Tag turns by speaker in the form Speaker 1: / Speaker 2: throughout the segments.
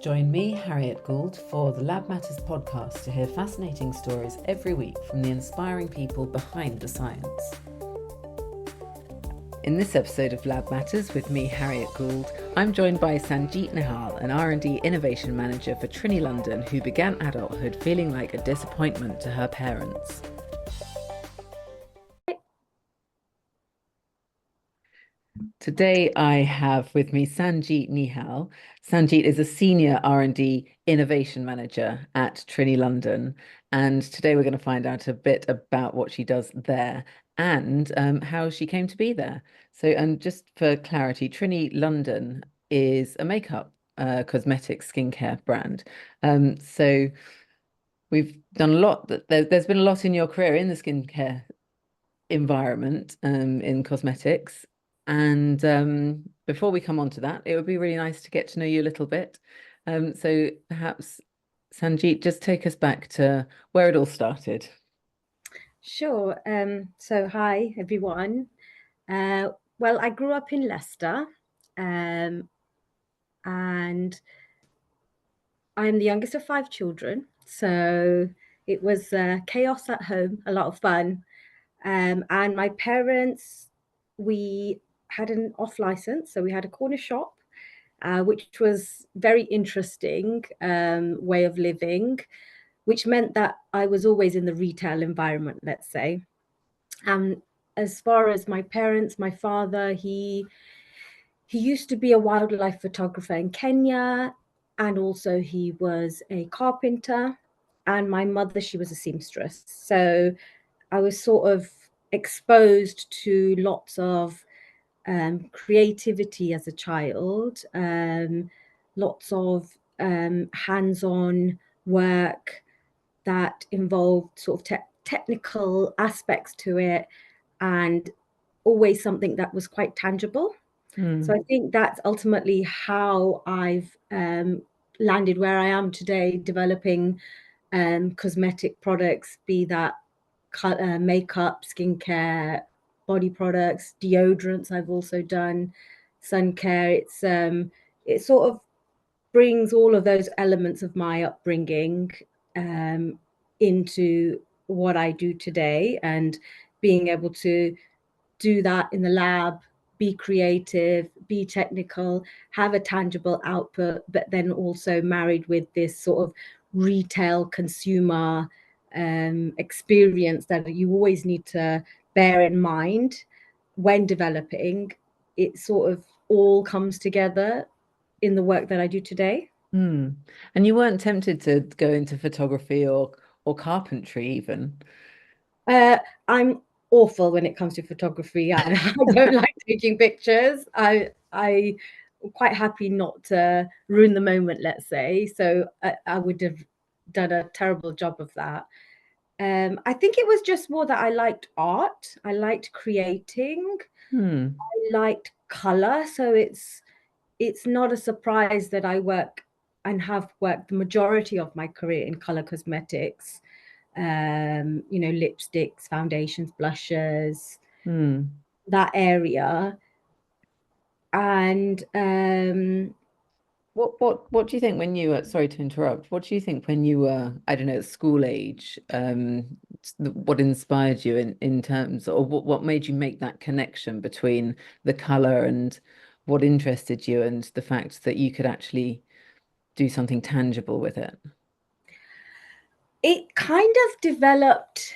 Speaker 1: Join me, Harriet Gould, for the Lab Matters podcast to hear fascinating stories every week from the inspiring people behind the science. In this episode of Lab Matters with me, Harriet Gould, I'm joined by Sanjeet Nihal, an R&D innovation manager for Trinity London, who began adulthood feeling like a disappointment to her parents. Today I have with me Sanjeet Nihal. Sanjeet is a senior R&D innovation manager at Trinity London, and today we're going to find out a bit about what she does there and how she came to be there. So, and just for clarity, Trinity London is a makeup, cosmetics, skincare brand. So we've done a lot. There's been a lot in your career in the skincare environment in cosmetics. And before we come on to that, it would be really nice to get to know you a little bit. So perhaps, Sanjeet, just take us back to where it all started.
Speaker 2: Sure. So hi, everyone. Well, I grew up in Leicester, and I'm the youngest of 5 children. So it was chaos at home, a lot of fun. And my parents, we had an off license, so we had a corner shop, which was very interesting way of living, which meant that I was always in the retail environment, let's say. And as far as my parents, my father, he used to be a wildlife photographer in Kenya, and also he was a carpenter. And my mother, she was a seamstress. So I was sort of exposed to lots of creativity as a child, lots of hands-on work that involved sort of technical aspects to it, and always something that was quite tangible. So I think that's ultimately how I've landed where I am today, developing cosmetic products, be that makeup, skincare, body products, deodorants. I've also done sun care. It sort of brings all of those elements of my upbringing into what I do today, and being able to do that in the lab, be creative, be technical, have a tangible output, but then also married with this sort of retail consumer experience that you always need to bear in mind when developing. It sort of all comes together in the work that I do today.
Speaker 1: And you weren't tempted to go into photography or carpentry even?
Speaker 2: I'm awful when it comes to photography, and I don't like taking pictures. I'm quite happy not to ruin the moment, let's say. So I would have done a terrible job of that. I think it was just more that I liked art. I liked creating. I liked color. So it's not a surprise that I work and have worked the majority of my career in color cosmetics. Lipsticks, foundations, blushes, that area. And
Speaker 1: What do you think when you were, sorry to interrupt, what do you think when you were, I don't know, at school age, what inspired you in terms, or what made you make that connection between the color and what interested you and the fact that you could actually do something tangible with it?
Speaker 2: it kind of developed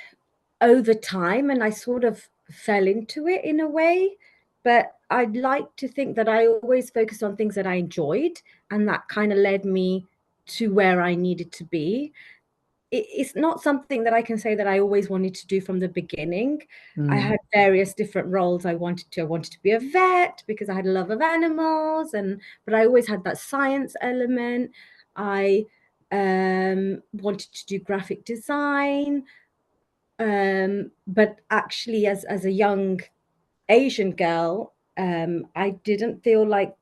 Speaker 2: over time, and I sort of fell into it in a way. But I'd like to think that I always focused on things that I enjoyed, and that kind of led me to where I needed to be. It's not something that I can say that I always wanted to do from the beginning. I had various different roles I wanted to. I wanted to be a vet because I had a love of animals, but I always had that science element. I wanted to do graphic design, but actually, as a young Asian girl, I didn't feel like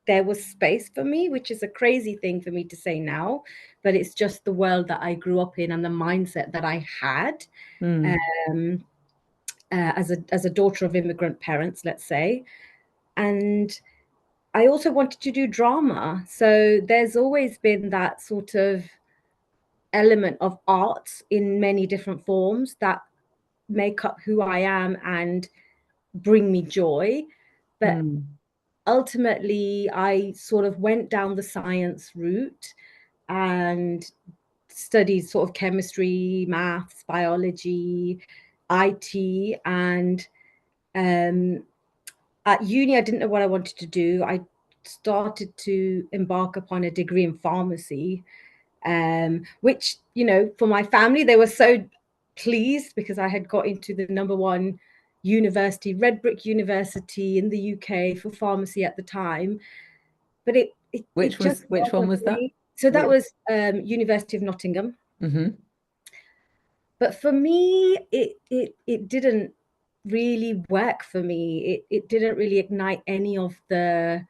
Speaker 2: there was space for me, which is a crazy thing for me to say now, but it's just the world that I grew up in and the mindset that I had um, as a daughter of immigrant parents, let's say. And I also wanted to do drama. So there's always been that sort of element of art in many different forms that make up who I am and bring me joy. But
Speaker 1: Mm.
Speaker 2: ultimately, I sort of went down the science route and studied sort of chemistry, maths, biology, IT, and um, at uni, I didn't know what I wanted to do. I started to embark upon a degree in pharmacy, which, for my family, they were so pleased because I had got into the number one university, Red Brick University in the UK for pharmacy at the time. But it just
Speaker 1: Which one
Speaker 2: wasn't
Speaker 1: was
Speaker 2: for
Speaker 1: that?
Speaker 2: me. So that
Speaker 1: Which,
Speaker 2: was University of Nottingham.
Speaker 1: hmm
Speaker 2: But for me, it didn't really work for me. It didn't really ignite any of the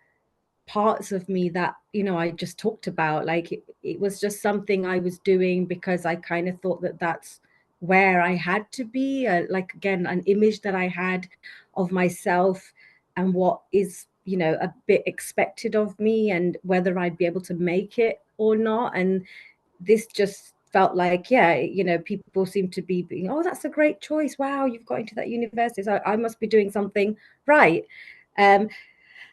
Speaker 2: parts of me that I just talked about. Like it was just something I was doing because I kind of thought that that's where I had to be, like, again, an image that I had of myself and what is a bit expected of me and whether I'd be able to make it or not. And this just felt like, yeah, people seem to be being, oh, that's a great choice, wow, you've got into that university, so I must be doing something right. um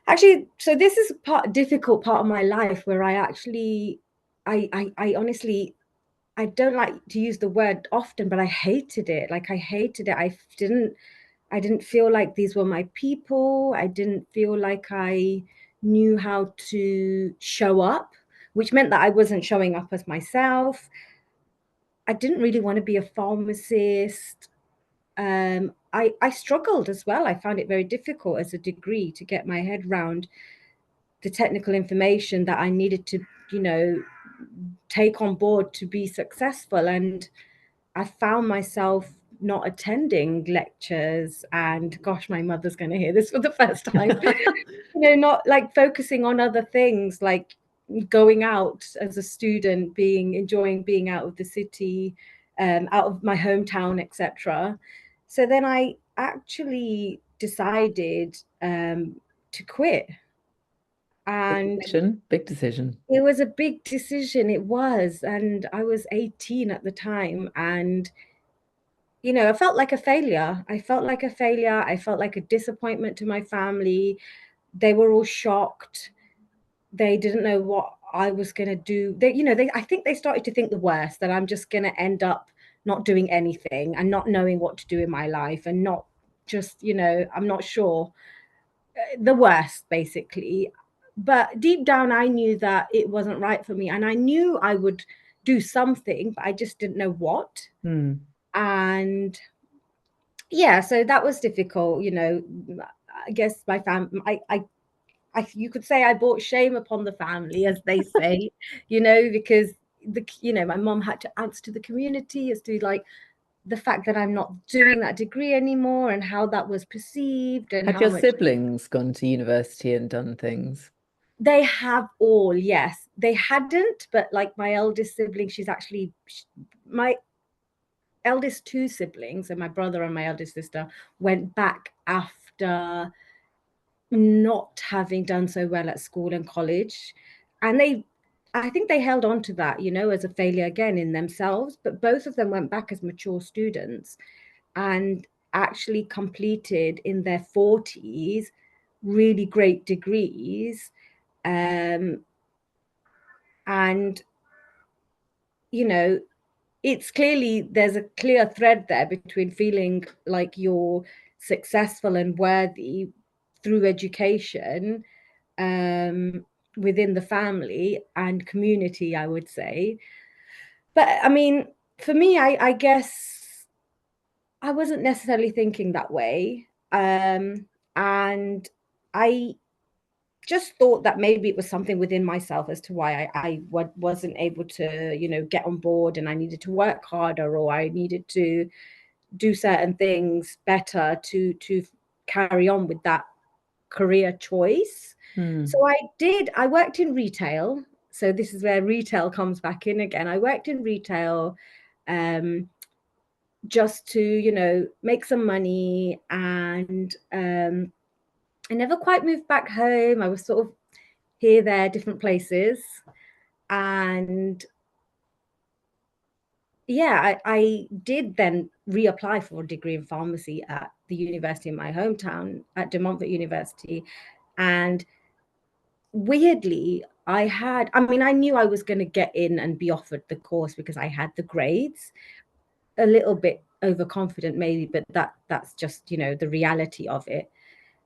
Speaker 2: Actually, so this is difficult part of my life where I actually, I honestly, I don't like to use the word often, but I hated it. Like I hated it. I didn't feel like these were my people. I didn't feel like I knew how to show up, which meant that I wasn't showing up as myself. I didn't really want to be a pharmacist. I struggled as well. I found it very difficult as a degree to get my head round the technical information that I needed to, you know, take on board to be successful. And I found myself not attending lectures. And gosh, my mother's going to hear this for the first time. Not like focusing on other things like going out as a student, enjoying being out of the city, out of my hometown, etc. So then I actually decided to quit. And
Speaker 1: Big decision.
Speaker 2: it was a big decision, it was. And I was 18 at the time. And, I felt like a failure. I felt like a failure. I felt like a disappointment to my family. They were all shocked. They didn't know what I was going to do. I think they started to think the worst, that I'm just going to end up not doing anything and not knowing what to do in my life and not just, I'm not sure, the worst, basically. But deep down, I knew that it wasn't right for me. And I knew I would do something, but I just didn't know what.
Speaker 1: Hmm.
Speaker 2: And yeah, so that was difficult. I guess my family, you could say I brought shame upon the family, as they say, because my mom had to answer to the community as to like the fact that I'm not doing that degree anymore and how that was perceived and
Speaker 1: Had
Speaker 2: how
Speaker 1: your
Speaker 2: much.
Speaker 1: siblings gone to university and done things?
Speaker 2: They have all, yes. They hadn't, but like my eldest sibling, my eldest two siblings, and my brother and my eldest sister, went back after not having done so well at school and college. And I think they held on to that, as a failure again in themselves. But both of them went back as mature students and actually completed in their 40s really great degrees. Um, and it's clearly, there's a clear thread there between feeling like you're successful and worthy through education, within the family and community, I would say. But I mean, for me, I guess I wasn't necessarily thinking that way. And I just thought that maybe it was something within myself as to why I wasn't able to, get on board, and I needed to work harder, or I needed to do certain things better to carry on with that career choice.
Speaker 1: Hmm.
Speaker 2: So I worked in retail. So this is where retail comes back in again. I worked in retail, um, just to, make some money. And I never quite moved back home. I was sort of here, there, different places. And yeah, I did then reapply for a degree in pharmacy at the university in my hometown at De Montfort University. And weirdly, I mean, I knew I was going to get in and be offered the course because I had the grades, a little bit overconfident maybe, but that's just, the reality of it.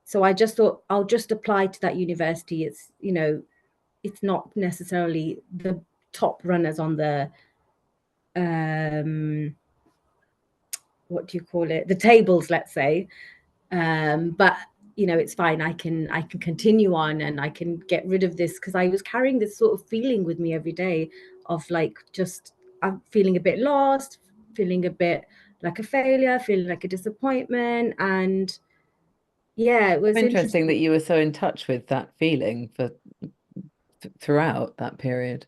Speaker 2: So I just thought I'll just apply to that university. It's, it's not necessarily the top runners on the um what do you call it, the tables, let's say. But it's fine. I can continue on, and I can get rid of this, because I was carrying this sort of feeling with me every day of like, just I'm feeling a bit lost, feeling a bit like a failure, feeling like a disappointment. And yeah, it was
Speaker 1: Interesting that
Speaker 2: interesting.
Speaker 1: you were so in touch with that feeling for throughout that period.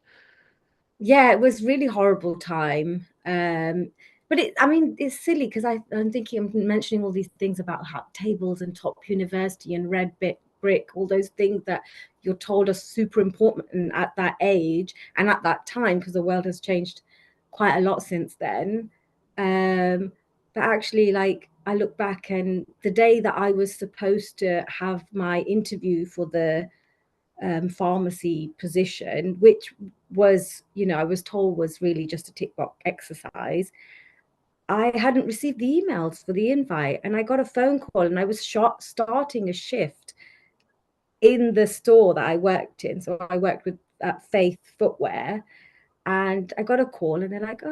Speaker 2: Yeah, it was really horrible time. But I mean, it's silly because I'm thinking, I'm mentioning all these things about hot tables and top university and red brick, all those things that you're told are super important at that age and at that time, because the world has changed quite a lot since then. But actually, like, I look back, and the day that I was supposed to have my interview for the pharmacy position, which was, I was told was really just a tick box exercise, I hadn't received the emails for the invite. And I got a phone call, and I was starting a shift in the store that I worked in. So I worked with Faith Footwear. And I got a call, and they're like,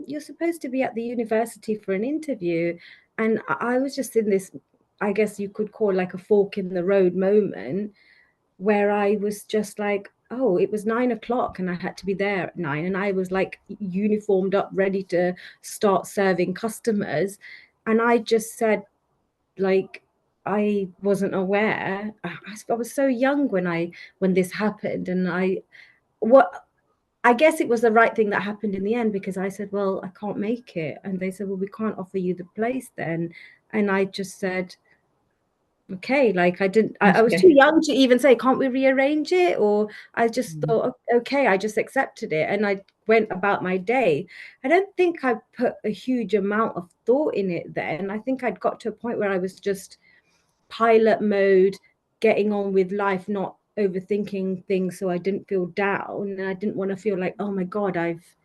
Speaker 2: you're supposed to be at the university for an interview. And I was just in this, I guess you could call like a fork in the road moment, where I was just like, oh, it was 9 o'clock and I had to be there at 9. And I was like uniformed up, ready to start serving customers. And I just said, like, I wasn't aware. I was so young when this happened. And I guess it was the right thing that happened in the end, because I said, well, I can't make it. And they said, well, we can't offer you the place then. And I just said, okay, like, I was too
Speaker 1: Okay.
Speaker 2: young to even say, can't we rearrange it? Or I just
Speaker 1: Mm.
Speaker 2: thought, okay, I just accepted it, and I went about my day. I don't think I put a huge amount of thought in it then. I think I'd got to a point where I was just pilot mode, getting on with life, not overthinking things, so I didn't feel down, and I didn't want to feel like, oh my God, I've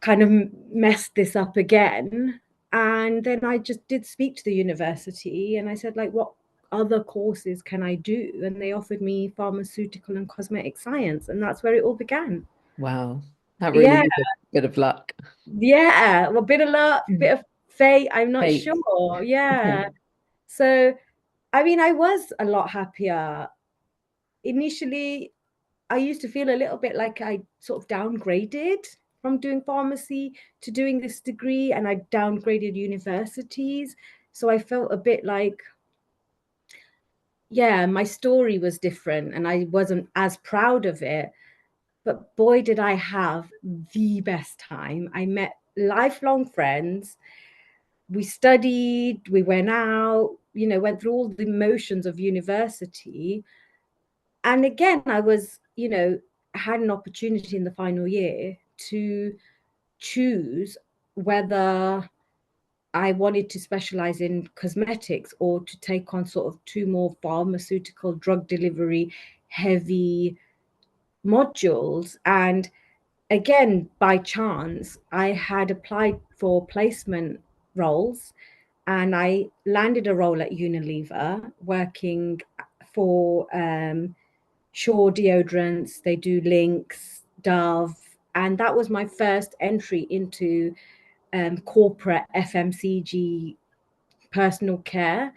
Speaker 2: kind of messed this up again. And then I just did speak to the university, and I said, like, what other courses can I do? And they offered me pharmaceutical and cosmetic science, and that's where it all began.
Speaker 1: Wow. That really
Speaker 2: Yeah,
Speaker 1: is a bit of luck.
Speaker 2: yeah. Well, bit of luck,
Speaker 1: Mm.
Speaker 2: bit of fate. I'm not
Speaker 1: Fate.
Speaker 2: sure.
Speaker 1: Yeah.
Speaker 2: Yeah. So, I mean, I was a lot happier. Initially, I used to feel a little bit like I sort of downgraded from doing pharmacy to doing this degree, and I downgraded universities. So I felt a bit like, yeah, my story was different and I wasn't as proud of it. But boy, did I have the best time. I met lifelong friends. We studied, we went out, went through all the motions of university. And again, I was, had an opportunity in the final year to choose whether I wanted to specialize in cosmetics or to take on sort of two more pharmaceutical drug delivery heavy modules. And again, by chance, I had applied for placement roles, and I landed a role at Unilever working for Shaw deodorants. They do Lynx, Dove, and that was my first entry into corporate FMCG personal care.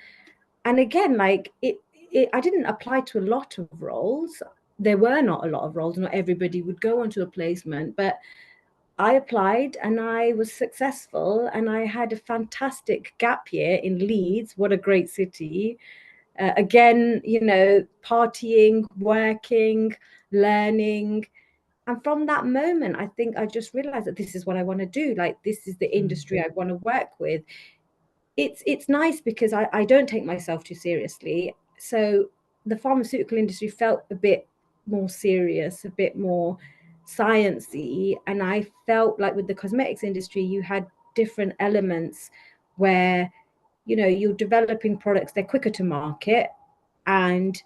Speaker 2: And again, like, I didn't apply to a lot of roles. There were not a lot of roles. Not everybody would go onto a placement, but I applied and I was successful, and I had a fantastic gap year in Leeds. What a great city. Again, partying, working, learning. And from that moment, I think I just realized that this is what I want to do. Like, this is the
Speaker 1: Mm.
Speaker 2: industry I want to work with. It's nice because I don't take myself too seriously. So the pharmaceutical industry felt a bit more serious, a bit more sciencey. And I felt like with the cosmetics industry, you had different elements where, you know, you're developing products, they're quicker to market, and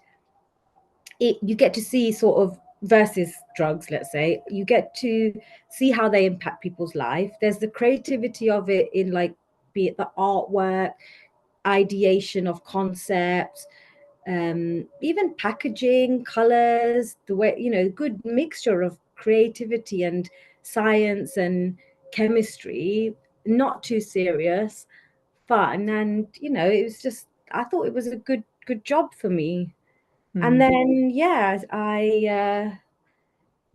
Speaker 2: you get to see sort of versus drugs, let's say, you get to see how they impact people's life. There's the creativity of it in, like, be it the artwork, ideation of concepts, even packaging, colors, the way, you know, good mixture of creativity and science and chemistry, not too serious, fun. And, you know, it was just, I thought it was a good job for me. And
Speaker 1: Mm.
Speaker 2: then, yeah,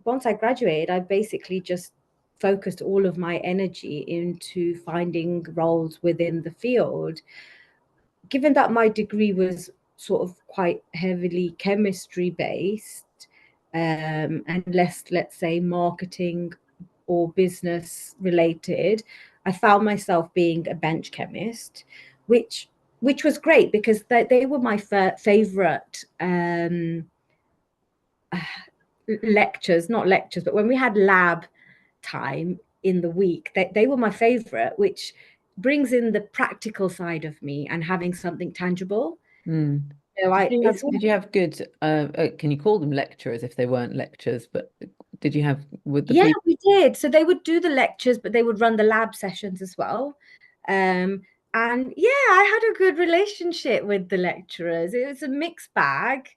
Speaker 2: once I graduated, I basically just focused all of my energy into finding roles within the field. Given that my degree was sort of quite heavily chemistry based, and less, let's say, marketing or business related, I found myself being a bench chemist, which was great because they were my favorite lectures, not lectures, but when we had lab time in the week, they were my favorite, which brings in the practical side of me and having something tangible.
Speaker 1: Mm.
Speaker 2: So it's
Speaker 1: Did you have good can you call them lecturers if they weren't lectures, but did you have with the
Speaker 2: yeah,
Speaker 1: people?
Speaker 2: we did. So they would do the lectures, but they would run the lab sessions as well. Um, and yeah, I had a good relationship with the lecturers. It was a mixed bag.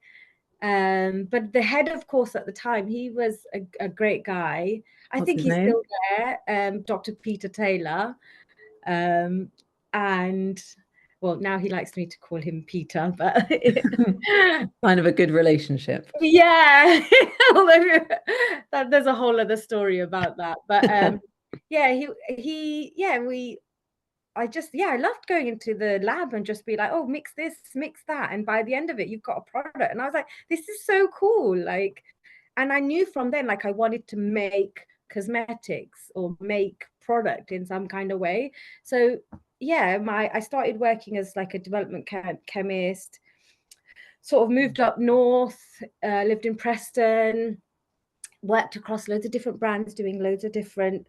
Speaker 2: But the head of course at the time, he was a great guy. I
Speaker 1: What's
Speaker 2: think
Speaker 1: his
Speaker 2: he's
Speaker 1: name?
Speaker 2: still there, Dr. Peter Taylor. Um, and well, now he likes me to call him Peter, but
Speaker 1: Kind of a good relationship.
Speaker 2: yeah, although there's a whole other story about that. But yeah, yeah, I loved going into the lab and just be like, oh, mix this, mix that. And by the end of it, you've got a product. And I was like, this is so cool. Like, and I knew from then, like, I wanted to make cosmetics or make product in some kind of way. So yeah, I started working as like a development chemist, sort of moved up north, lived in Preston, worked across loads of different brands, doing loads of different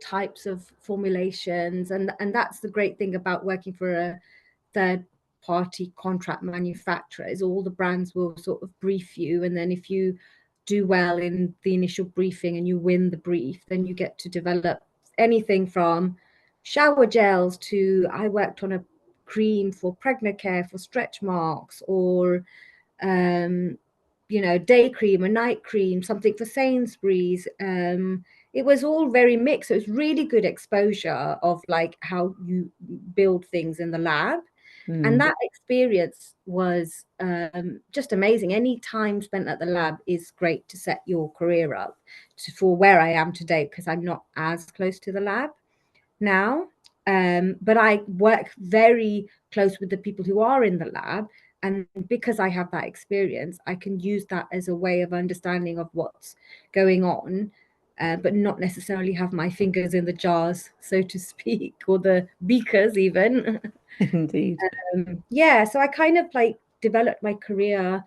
Speaker 2: types of formulations. And that's the great thing about working for a third party contract manufacturer, is all the brands will sort of brief you, and then if you do well in the initial briefing and you win the brief, then you get to develop anything from shower gels to, I worked on a cream for pregnant care for stretch marks, or um, you know, day cream, a night cream, something for Sainsbury's. It was all very mixed. So it was really good exposure of like how you build things in the lab. And
Speaker 1: Mm.
Speaker 2: that experience was just amazing. Any time spent at the lab is great to set your career up for where I am today, because I'm not as close to the lab now. But I work very close with the people who are in the lab. And because I have that experience, I can use that as a way of understanding of what's going on, but not necessarily have my fingers in the jars, so to speak, or the beakers even.
Speaker 1: Indeed.
Speaker 2: Yeah, so I kind of like developed my career.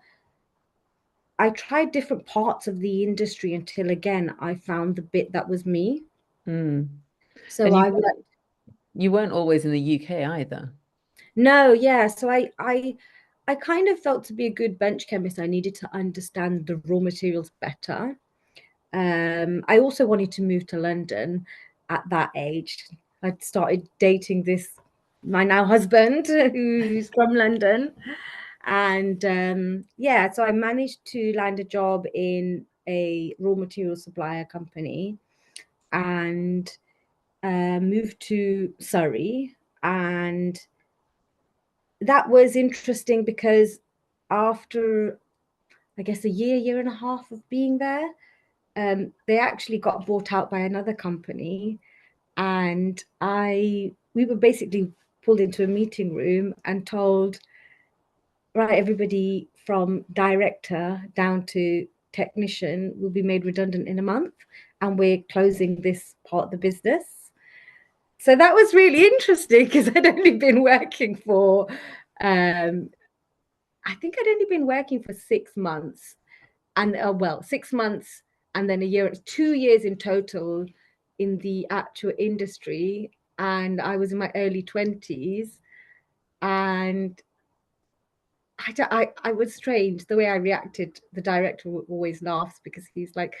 Speaker 2: I tried different parts of the industry until again I found the bit that was me.
Speaker 1: Mm.
Speaker 2: So
Speaker 1: And
Speaker 2: I worked.
Speaker 1: you weren't always in the UK either.
Speaker 2: No, yeah. So I kind of felt to be a good bench chemist, I needed to understand the raw materials better. I also wanted to move to London at that age. I'd started dating my now husband, who's from London. And yeah, so I managed to land a job in a raw material supplier company, and moved to Surrey. And that was interesting because after, I guess, a year and a half of being there, they actually got bought out by another company. And we were basically pulled into a meeting room and told, right, everybody from director down to technician will be made redundant in a month, and we're closing this part of the business. So that was really interesting because I'd only been working for I think I'd only been working for 6 months. and well, 6 months and then a year, 2 years in total in the actual industry. And I was in my early 20s, and I was strange the way I reacted. The director always laughs because he's like,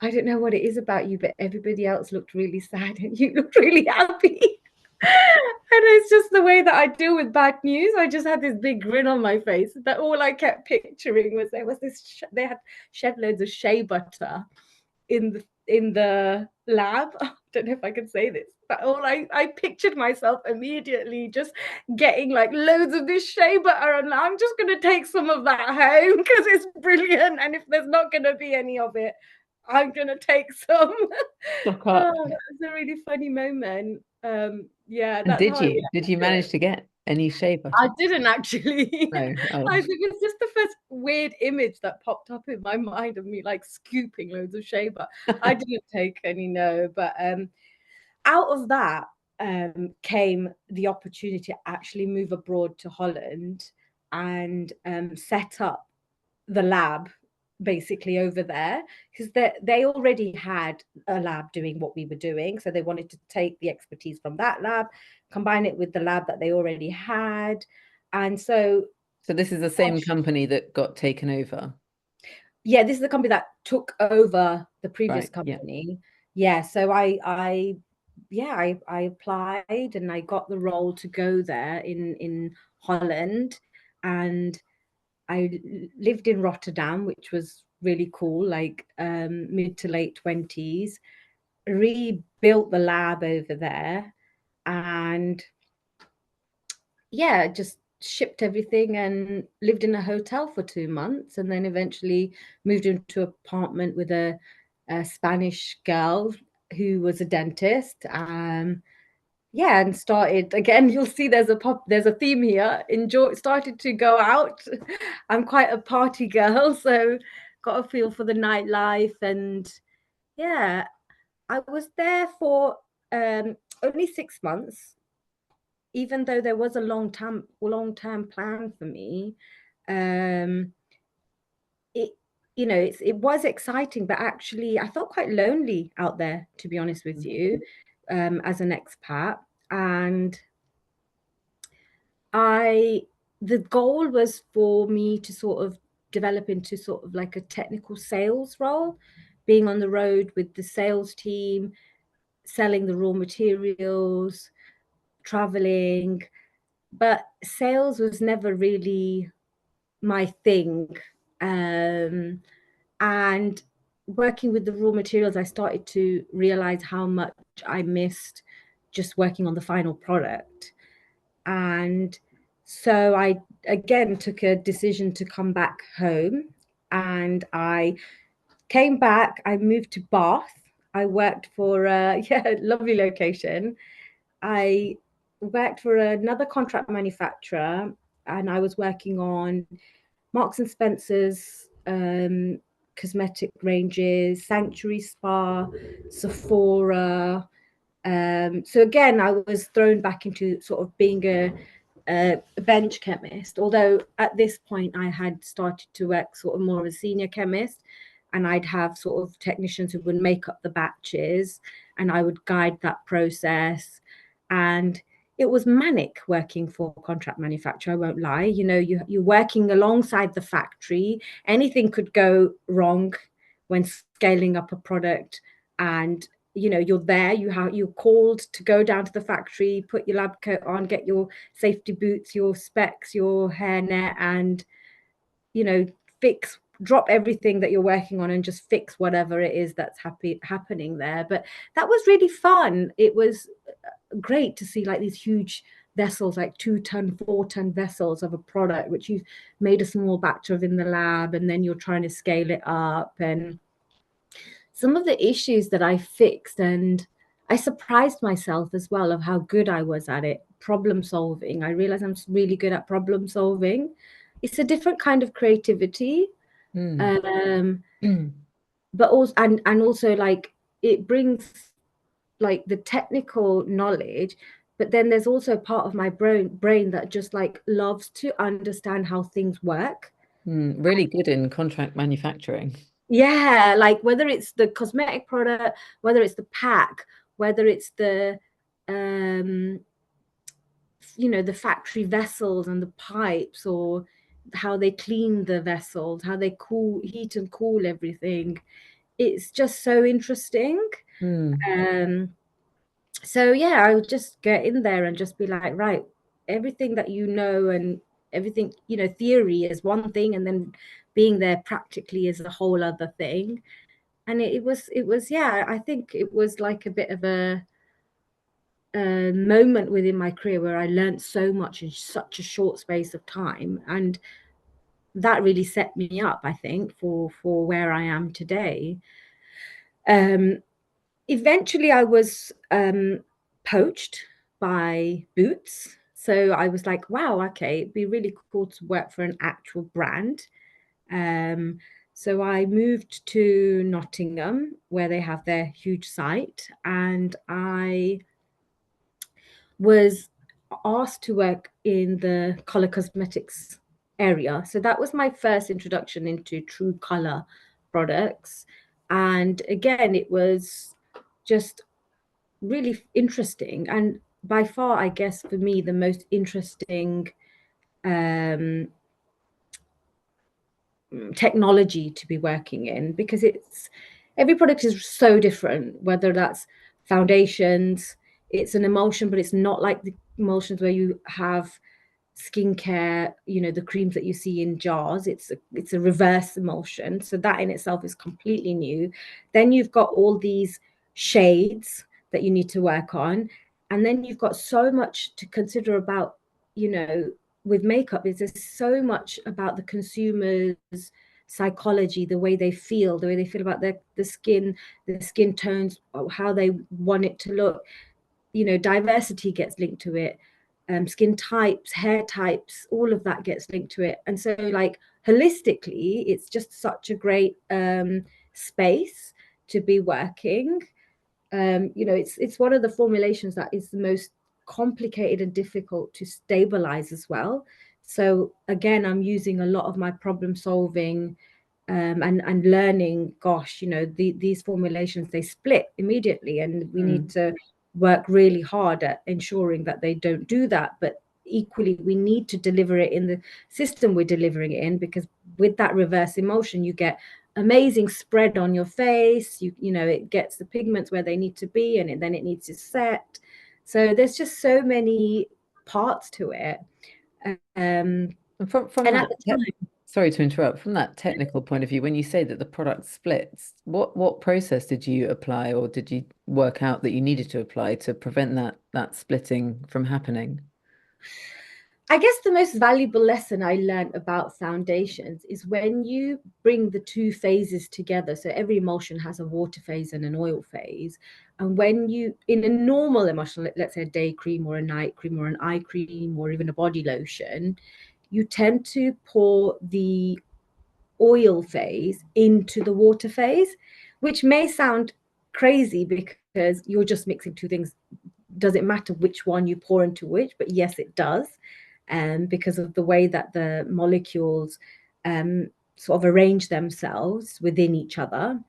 Speaker 2: I don't know what it is about you, but everybody else looked really sad and you looked really happy. And it's just the way that I deal with bad news. I just had this big grin on my face. That all I kept picturing was there was this. They had shed loads of shea butter in the lab. I don't know if I can say this, but all I pictured myself immediately just getting like loads of this shea butter, and I'm just gonna take some of that home because it's brilliant. And if there's not gonna be any of it, I'm gonna take some.
Speaker 1: Stock
Speaker 2: Oh,
Speaker 1: up.
Speaker 2: that was a really funny moment. Yeah,
Speaker 1: And
Speaker 2: that's how I reacted
Speaker 1: did you
Speaker 2: to it.
Speaker 1: manage to get any shea
Speaker 2: I
Speaker 1: butter?
Speaker 2: didn't actually.
Speaker 1: No. Oh.
Speaker 2: I think it's just the first weird image that popped up in my mind of me like scooping loads of shea, but I didn't take any, no. But out of that came the opportunity to actually move abroad to Holland and set up the lab basically over there, because they already had a lab doing what we were doing. So they wanted to take the expertise from that lab, combine it with the lab that they already had. And so,
Speaker 1: So this is the same
Speaker 2: gosh,
Speaker 1: company that got taken over.
Speaker 2: yeah, this is the company that took over the previous
Speaker 1: Right. Yeah.
Speaker 2: company. Yeah, so I applied and I got the role to go there in Holland. And I lived in Rotterdam, which was really cool, like mid to late 20s, rebuilt the lab over there, and yeah, just shipped everything and lived in a hotel for 2 months, and then eventually moved into an apartment with a Spanish girl who was a dentist. Yeah, and started again. You'll see there's a theme here. Started to go out. I'm quite a party girl, so got a feel for the nightlife. And yeah, I was there for only 6 months, even though there was a long term plan for me. um it it was exciting, but actually I felt quite lonely out there, to be honest with you, as an expat. And I the goal was for me to sort of develop into sort of like a technical sales role, being on the road with the sales team, selling the raw materials, traveling. But sales was never really my thing. Um, and working with the raw materials, I started to realize how much I missed just working on the final product. And so I again took a decision to come back home, and I came back. I moved to Bath. I worked for a yeah, lovely location. I worked for another contract manufacturer, and I was working on Marks and Spencer's cosmetic ranges, Sanctuary Spa, Sephora. So again, I was thrown back into sort of being a bench chemist, although at this point I had started to work sort of more of a senior chemist, and I'd have sort of technicians who would make up the batches, and I would guide that process. And it was manic working for a contract manufacturer, I won't lie. You're working alongside the factory. Anything could go wrong when scaling up a product. And you're there, you're called to go down to the factory, put your lab coat on, get your safety boots, your specs, your hairnet, and you know drop everything that you're working on and just fix whatever it is that's happening there. But that was really fun. It was great to see like these huge vessels, like 2-ton, 4-ton vessels of a product which you've made a small batch of in the lab, and then you're trying to scale it up. And some of the issues that I fixed, and I surprised myself as well of how good I was at it. Problem solving. I realized I'm really good at problem solving. It's a different kind of creativity.
Speaker 1: Mm.
Speaker 2: Um,
Speaker 1: Mm.
Speaker 2: but also and also like it brings like the technical knowledge, but then there's also a part of my brain that just like loves to understand how things work.
Speaker 1: Really good in contract manufacturing.
Speaker 2: Yeah, like whether it's the cosmetic product, whether it's the pack, whether it's the um the factory vessels and the pipes, or how they clean the vessels, how they heat and cool everything. It's just so interesting.
Speaker 1: Mm.
Speaker 2: Um, so yeah, I would just get in there and just be like, right, everything that and everything, theory is one thing, and then being there practically is a whole other thing. And it was, yeah, I think it was like a bit of a moment within my career where I learned so much in such a short space of time, and that really set me up, I think, for where I am today. Um, Eventually, I was poached by Boots, so I was like, wow, okay, it'd be really cool to work for an actual brand. Um, so I moved to Nottingham, where they have their huge site, and I was asked to work in the color cosmetics area. So that was my first introduction into true color products. And again, it was just really interesting. And by far, I guess for me, the most interesting um, technology to be working in, because it's every product is so different, whether that's foundations, it's an emulsion, but it's not like the emulsions where you have skincare, the creams that you see in jars. It's a reverse emulsion, so that in itself is completely new. Then you've got all these shades that you need to work on, and then you've got so much to consider about, with makeup. Is there's so much about the consumer's psychology, the way they feel about the skin tones, how they want it to look. Diversity gets linked to it. Skin types, hair types, all of that gets linked to it. And so, like, holistically, it's just such a great space to be working. It's one of the formulations that is the most complicated and difficult to stabilize as well. So again, I'm using a lot of my problem solving and learning. Gosh, these formulations, they split immediately, and we need
Speaker 1: Mm.
Speaker 2: to work really hard at ensuring that they don't do that. But equally, we need to deliver it in the system we're delivering it in, because with that reverse emulsion, you get amazing spread on your face. It gets the pigments where they need to be, and then it needs to set. So there's just so many parts to it. Um,
Speaker 1: And from
Speaker 2: and at
Speaker 1: that
Speaker 2: the time,
Speaker 1: sorry to interrupt, from that technical point of view, when you say that the product splits, what process did you apply, or did you work out that you needed to apply to prevent that splitting from happening?
Speaker 2: I guess the most valuable lesson I learned about foundations is when you bring the two phases together. So every emulsion has a water phase and an oil phase. And when you, in a normal emulsion, let's say a day cream or a night cream or an eye cream or even a body lotion, you tend to pour the oil phase into the water phase, which may sound crazy because you're just mixing two things. Does it matter which one you pour into which? But yes, it does, because of the way that the molecules sort of arrange themselves within each other.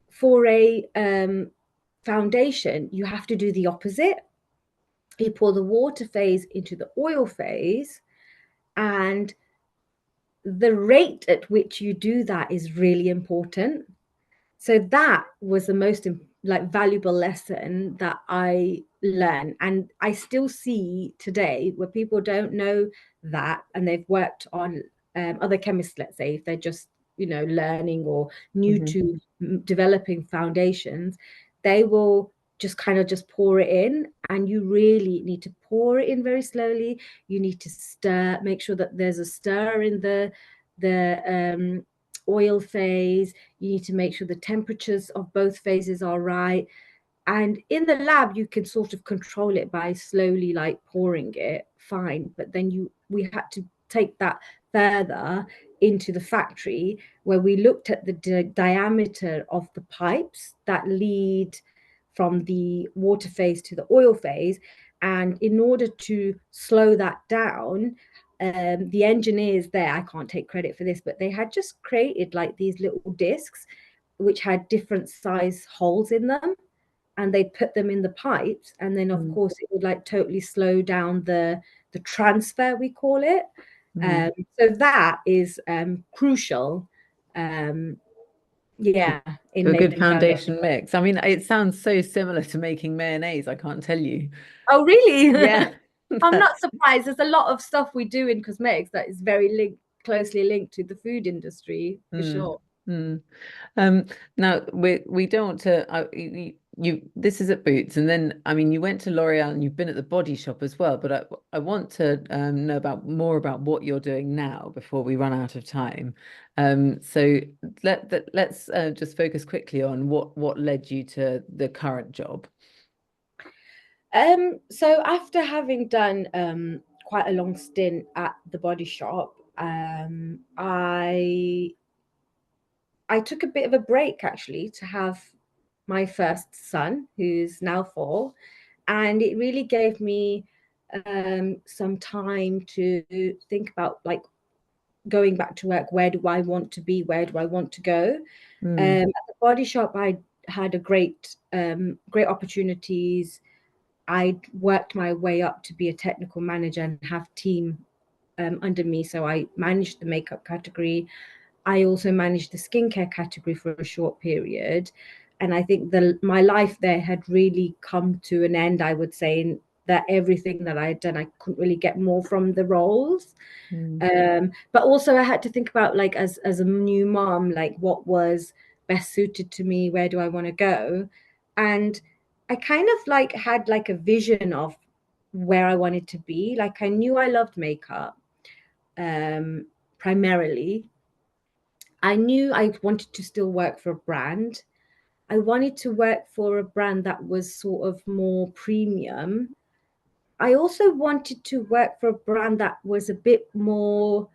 Speaker 2: For a foundation, you have to do the opposite. You pour the water phase into the oil phase, and the rate at which you do that is really important. So that was the most like valuable lesson that I learned, and I still see today where people don't know that, and they've worked on other chemists, let's say, if they're just learning or new
Speaker 1: Hmm.
Speaker 2: to developing foundations, they will just kind of just pour it in, and you really need to pour it in very slowly. You need to stir, make sure that there's a stir in the oil phase. You need to make sure the temperatures of both phases are right. And in the lab, you can sort of control it by slowly like pouring it, fine. But then we had to take that further into the factory, where we looked at the diameter of the pipes that lead from the water phase to the oil phase. And in order to slow that down, the engineers there, I can't take credit for this, but they had just created like these little discs which had different size holes in them, and they put them in the pipes, and then of
Speaker 1: Mm.
Speaker 2: course it would like totally slow down the transfer, we call it.
Speaker 1: Mm.
Speaker 2: um, so that is crucial, um, yeah,
Speaker 1: To
Speaker 2: in
Speaker 1: a good
Speaker 2: making foundation.
Speaker 1: foundation mix. I mean, it sounds so similar to making mayonnaise, I can't tell you.
Speaker 2: Oh really?
Speaker 1: Yeah.
Speaker 2: I'm not surprised. There's a lot of stuff we do in cosmetics that is very closely linked to the food industry, for
Speaker 1: Mm.
Speaker 2: sure.
Speaker 1: Mm. Um, Now we don't want to. This is at Boots, and then I mean you went to L'Oreal and you've been at the Body Shop as well. But I want to know about more about what you're doing now before we run out of time. So let's just focus quickly on what led you to the current job.
Speaker 2: So after having done quite a long stint at the Body Shop, I took a bit of a break actually to have my first son, who's now 4, and it really gave me some time to think about like going back to work. Where do I want to be? Where do I want to go?
Speaker 1: Mm.
Speaker 2: At the Body Shop, I had a great opportunities. I worked my way up to be a technical manager and have team under me. So I managed the makeup category. I also managed the skincare category for a short period. And I think my life there had really come to an end, I would say, in that everything that I had done, I couldn't really get more from the roles.
Speaker 1: Mm.
Speaker 2: But also I had to think about like as a new mom, like what was best suited to me, where do I want to go? And I kind of like had like a vision of where I wanted to be. Like I knew I loved makeup primarily. I knew I wanted to still work for a brand. I wanted to work for a brand that was sort of more premium. I also wanted to work for a brand that was a bit more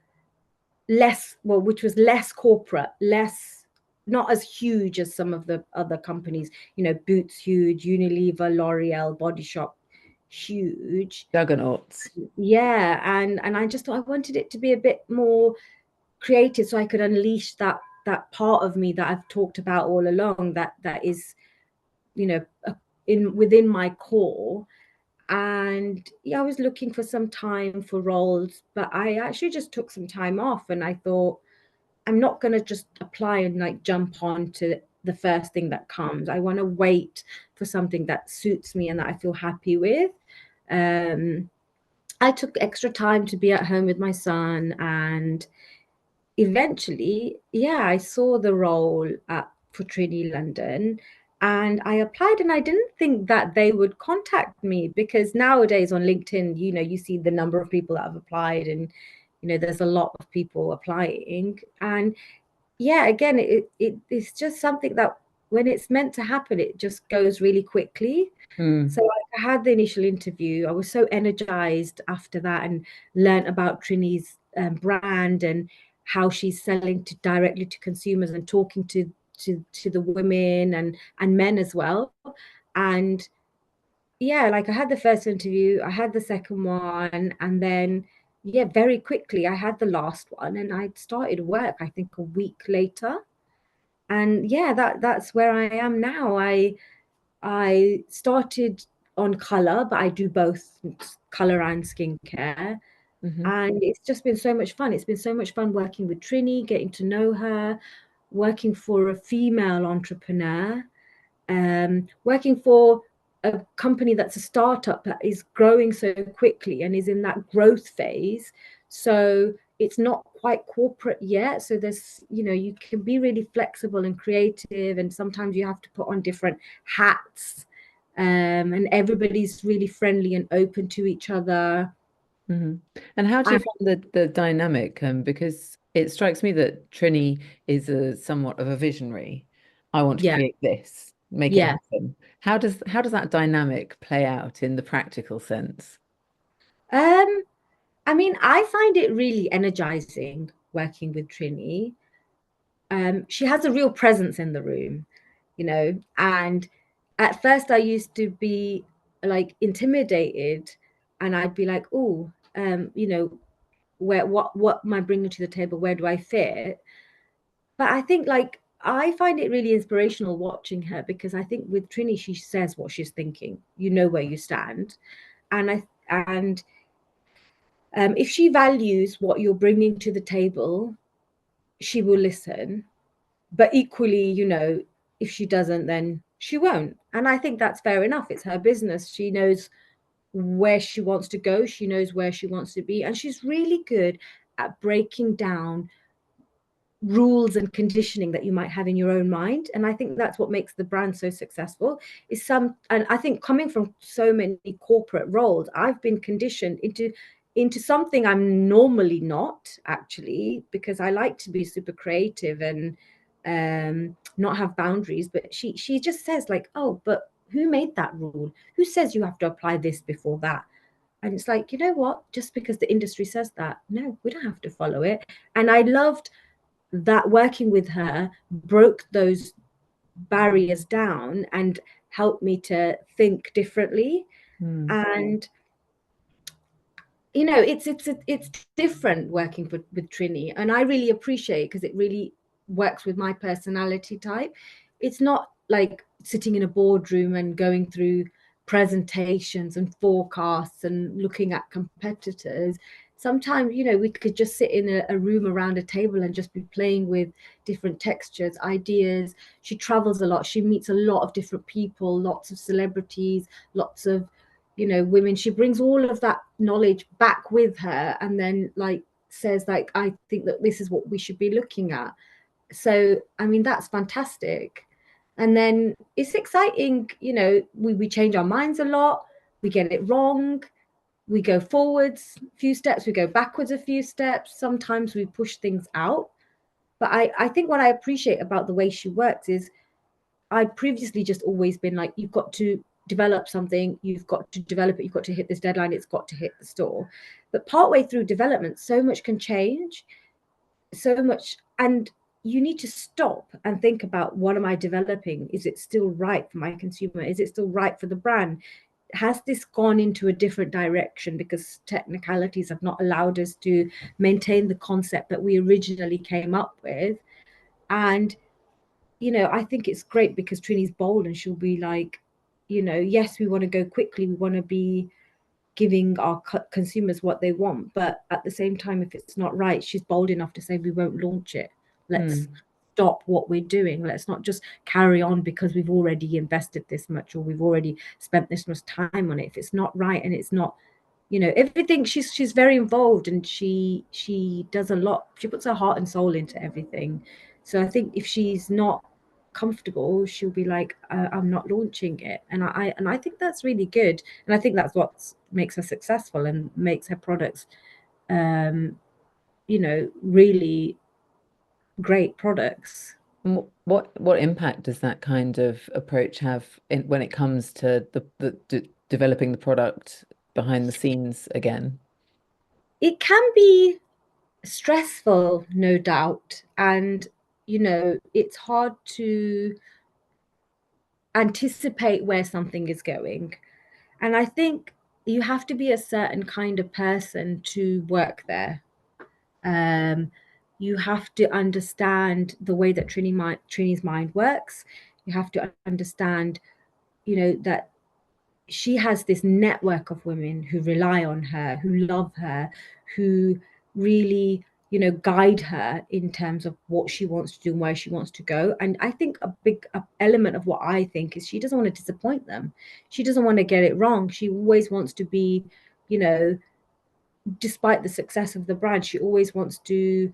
Speaker 2: less, well, which was less corporate, less, not as huge as some of the other companies. You know, Boots huge, Unilever, L'Oreal, Body Shop huge.
Speaker 1: Juggernauts.
Speaker 2: Yeah, and I just thought I wanted it to be a bit more creative, so I could unleash that part of me that I've talked about all along, that is, you know, in within my core. And yeah, I was looking for some time for roles, but I actually just took some time off, and I thought I'm not going to just apply and like jump on to the first thing that comes. I want to wait for something that suits me and that I feel happy with. um I took extra time to be at home with my son, and eventually, yeah, I saw the role for Trinity London, and I applied, and I didn't think that they would contact me, because nowadays on LinkedIn, you know, you see the number of people that have applied, and you know, there's a lot of people applying. And yeah, again, it's just something that when it's meant to happen, it just goes really quickly.
Speaker 1: Mm.
Speaker 2: So I had the initial interview. I was so energized after that, and learned about Trini's brand and how she's selling to directly to consumers and talking to the women and men as well. And yeah, like I had the first interview, I had the second one, and then yeah, very quickly I had the last one, and I started work I think a week later. And yeah, that's where I am now. I started on color, but I do both color and skincare.
Speaker 1: Hmm.
Speaker 2: And it's just been so much fun. It's been so much fun working with Trini, getting to know her, working for a female entrepreneur, working for a company that's a startup that is growing so quickly and is in that growth phase. So it's not quite corporate yet. So there's, you know, you can be really flexible and creative, and sometimes you have to put on different hats. And everybody's really friendly and open to each other.
Speaker 1: Hmm. And how do you
Speaker 2: And
Speaker 1: find the dynamic? Because it strikes me that Trini is a somewhat of a visionary. I want to
Speaker 2: yeah,
Speaker 1: create this, make it
Speaker 2: yeah.
Speaker 1: happen. How does that dynamic play out in the practical sense?
Speaker 2: Um, I mean, I find it really energizing working with Trini. She has a real presence in the room, you know. And at first, I used to be like intimidated, and I'd be like, "Oh, you know, where what am I bringing to the table? Where do I fit? But I think like I find it really inspirational watching her because I think with Trini, she says what she's thinking. You know where you stand, and if she values what you're bringing to the table, she will listen. But equally, if she doesn't, then she won't. And I think that's fair enough. It's her business. She knows where she wants to go. She knows where she wants to be, and she's really good at breaking down rules and conditioning that you might have in your own mind. And I think that's what makes the brand so successful. And I think coming from so many corporate roles, I've been conditioned into something I'm normally not, actually, because I like to be super creative and not have boundaries. But she just says like, oh, but who made that rule? Who says you have to apply this before that? And it's like, you know what, just because the industry says that, no, we don't have to follow it. And I loved that working with her broke those barriers down and helped me to think differently.
Speaker 1: Mm.
Speaker 2: And it's different working with Trini, and I really appreciate it because it really works with my personality type. It's not like sitting in a boardroom and going through presentations and forecasts and looking at competitors. Sometimes, we could just sit in a room around a table and just be playing with different textures, ideas. She travels a lot. She meets a lot of different people, lots of celebrities, lots of women. She brings all of that knowledge back with her and then like says like, I think that this is what we should be looking at. So I mean, that's fantastic. And then it's exciting, we change our minds a lot, we get it wrong, we go forwards a few steps, we go backwards a few steps, sometimes we push things out. But I think what I appreciate about the way she works is I'd previously just always been like, you've got to develop something, you've got to develop it, you've got to hit this deadline, it's got to hit the store. But partway through development, so much can change, so much. And you need to stop and think about, what am I developing? Is it still right for my consumer? Is it still right for the brand? Has this gone into a different direction because technicalities have not allowed us to maintain the concept that we originally came up with? And I think it's great because Trini's bold and she'll be like, yes, we want to go quickly. We want to be giving our consumers what they want. But at the same time, if it's not right, she's bold enough to say, we won't launch it. Let's stop what we're doing. Let's not just carry on because we've already invested this much or we've already spent this much time on it. If it's not right and it's not, everything, she's very involved and she does a lot. She puts her heart and soul into everything. So I think if she's not comfortable, she'll be like, I'm not launching it. And I think that's really good. And I think that's what makes her successful and makes her products really great products.
Speaker 1: And what impact does that kind of approach have when it comes to the developing the product behind the scenes again?
Speaker 2: It can be stressful, no doubt, and it's hard to anticipate where something is going. And I think you have to be a certain kind of person to work there. Um, you have to understand the way that Trini's mind works. You have to understand, that she has this network of women who rely on her, who love her, who really, guide her in terms of what she wants to do and where she wants to go. And I think a big element of what I think is she doesn't want to disappoint them. She doesn't want to get it wrong. She always wants to be, despite the success of the brand, she always wants to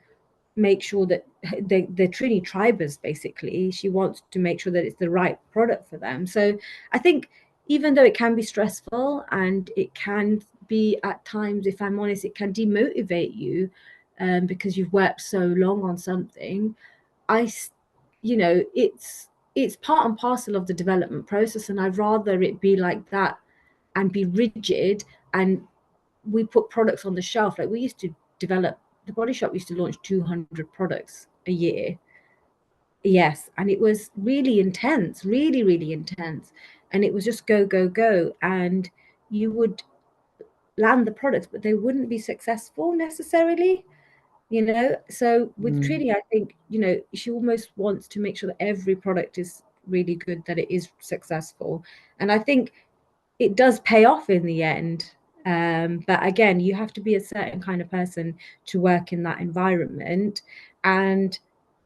Speaker 2: make sure that the Trini tribers, basically, she wants to make sure that it's the right product for them. So I think even though it can be stressful and it can be at times, if I'm honest, it can demotivate you because you've worked so long on something. I, it's part and parcel of the development process, and I'd rather it be like that and be rigid. And we put products on the shelf. Like we used to develop, the Body Shop used to launch 200 products a year. Yes. And it was really intense, really, really intense. And it was just go, go, go. And you would land the products, but they wouldn't be successful necessarily, you know. So with
Speaker 1: Mm,
Speaker 2: Trini, I think, you know, she almost wants to make sure that every product is really good, that it is successful. And I think it does pay off in the end. But again, you have to be a certain kind of person to work in that environment. And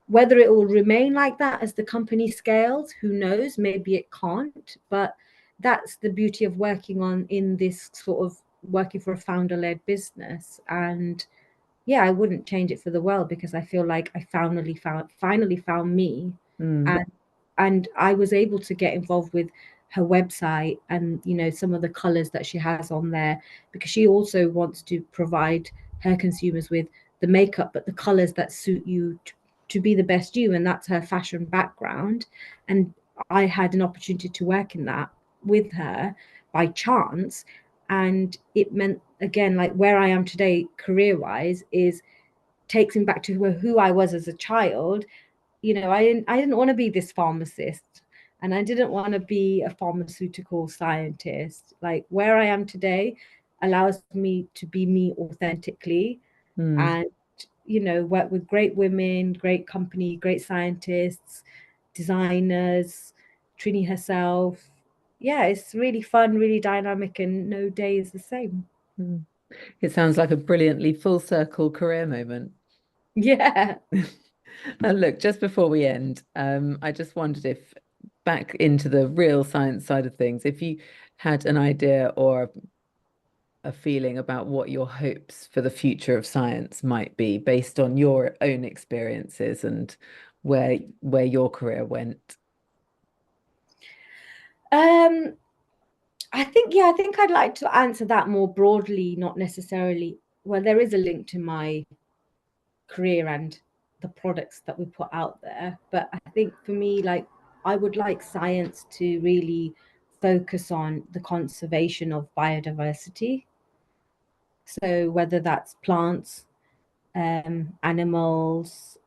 Speaker 2: whether it will remain like that as the company scales, who knows? Maybe it can't. But that's the beauty of working on in this sort of working for a founder-led business. And yeah, I wouldn't change it for the world, because I feel like I finally found me,
Speaker 1: mm,
Speaker 2: and I was able to get involved with her website, and you know, some of the colors that she has on there, because she also wants to provide her consumers with the makeup, but the colors that suit you to be the best you, and that's her fashion background. And I had an opportunity to work in that with her by chance, and it meant, again, like where I am today career wise is takes me back to who I was as a child. You know, I didn't want to be this pharmacist, and I didn't want to be a pharmaceutical scientist. Like where I am today allows me to be me authentically,
Speaker 1: mm,
Speaker 2: and you know, work with great women, great company, great scientists, designers, Trini herself. Yeah, it's really fun, really dynamic, and no day is the same.
Speaker 1: mm. It sounds like a brilliantly full circle career moment.
Speaker 2: Yeah.
Speaker 1: And look, just before we end, I just wondered if, back into the real science side of things, if you had an idea or a feeling about what your hopes for the future of science might be based on your own experiences and where your career went.
Speaker 2: Um, I think I'd like to answer that more broadly, not necessarily. Well, there is a link to my career and the products that we put out there, but I think for me, like, I would like science to really focus on the conservation of biodiversity. So whether that's plants, animals,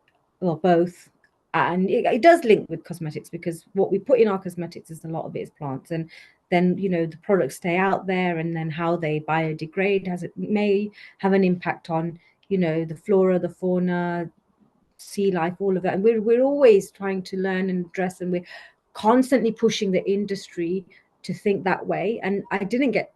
Speaker 2: or both. And it does link with cosmetics, because what we put in our cosmetics is a lot of it is plants. And then, you know, the products stay out there, and then how they biodegrade has it may have an impact on, you know, the flora, the fauna, sea life, all of that. And we're always trying to learn and address, and we're constantly pushing the industry to think that way. And I didn't get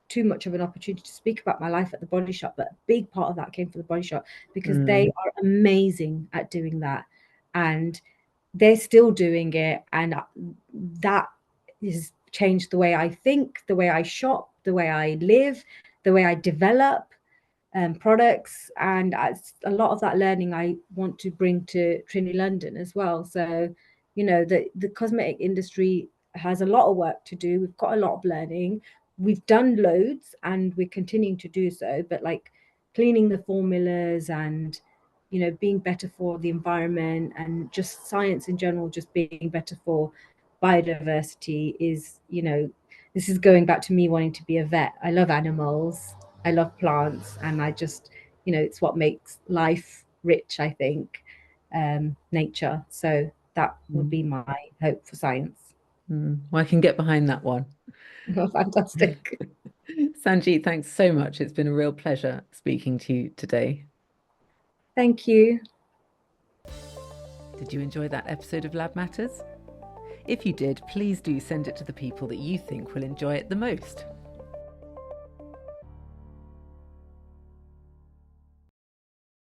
Speaker 2: too much of an opportunity to speak about my life at the Body Shop, but a big part of that came from the Body Shop, because they
Speaker 1: Mm,
Speaker 2: are amazing at doing that, and they're still doing it. And that has changed the way I think, the way I shop, the way I live, the way I develop products. And a lot of that learning I want to bring to Trini London as well. So, you know, the cosmetic industry has a lot of work to do. We've got a lot of learning. We've done loads, and we're continuing to do so. But like cleaning the formulas, and you know, being better for the environment, and just science in general, just being better for biodiversity is, you know, this is going back to me wanting to be a vet. I love animals, I love plants, and I just, you know, it's what makes life rich, I think, nature. So that would
Speaker 1: mm,
Speaker 2: be my hope for science.
Speaker 1: Well, I can get behind that one.
Speaker 2: Fantastic.
Speaker 1: Sanjeet, thanks so much. It's been a real pleasure speaking to you today.
Speaker 2: Thank you.
Speaker 1: Did you enjoy that episode of Lab Matters? If you did, please do send it to the people that you think will enjoy it the most.